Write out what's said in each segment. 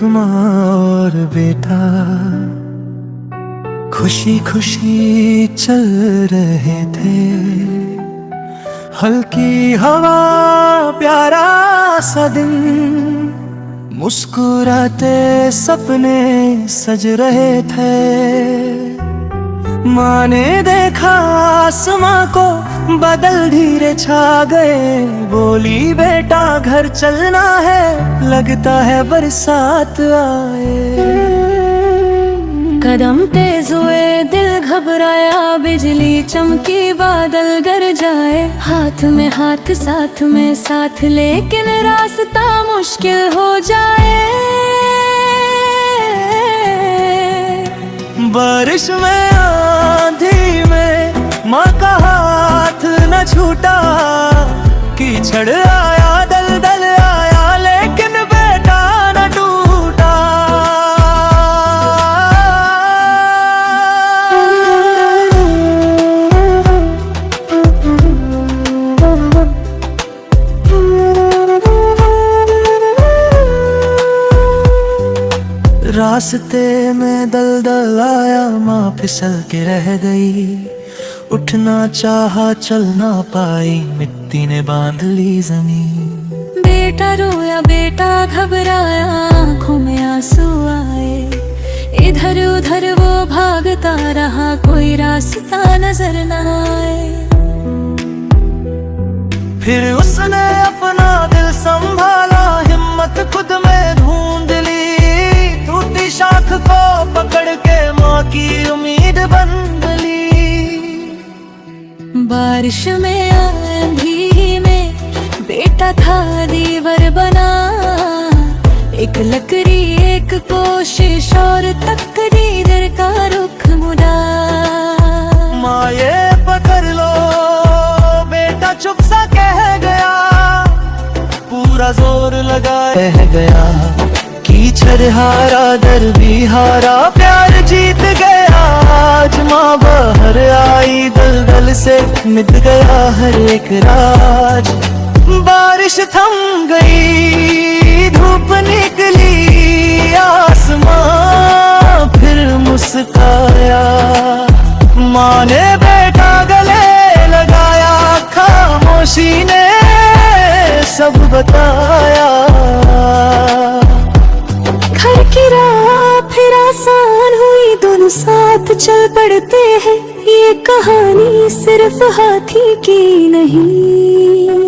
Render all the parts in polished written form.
माँ और बेटा खुशी खुशी चल रहे थे। हल्की हवा प्यारा सा दिन, मुस्कुराते सपने सज रहे थे। माँ ने देखा आसमां को बादल धीरे छा गए, बोली बेटा घर चलना है, लगता है बरसात आए। कदम तेज हुए दिल घबराया, बिजली चमकी बादल गरजाए। हाथ में हाथ साथ में साथ, लेकिन रास्ता मुश्किल हो जाए। बारिश में आंधी में माँ का हाथ न छूटा, कीचड़ आया दलदल आया, लेकिन बेटा न टूटा। रास्ते में दलदल आया, माँ फिसल के रह गई। उठना चाहा चल ना पाई, मिट्टी ने बांध ली जमीन। बेटा रोया बेटा घबराया, आँखों में आंसू आए। इधर उधर वो भागता रहा, कोई रास्ता नजर न आए। फिर उसने अपना दिल संभाला, हिम्मत खुद में ढूंढ ली। टूटी शाख को पकड़ के माँ की उम्मीद बंध ली। बारिश में आंधी में बेटा था दीवार बना, एक लकड़ी एक कोशिश और तकदीर का रुख मुड़ा। माँ ये पकड़ लो बेटा चुप सा कह गया, पूरा जोर लगाए गया। कीचड़ हारा दर भी हारा, प्यार जीत गया। आज माँ बाहर आई दलदल से, मिट गया हर एक राज। बारिश थम गई धूप निकली, आसमां फिर मुस्काया। माँ ने बेटा गले लगाया, खामोशी ने सब बताया। घर की राह फिर आसान हुई, दोनों साथ चल पड़ते हैं। ये कहानी सिर्फ हाथी की नहीं,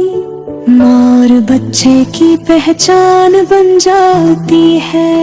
माँ और बच्चे की पहचान बन जाती है।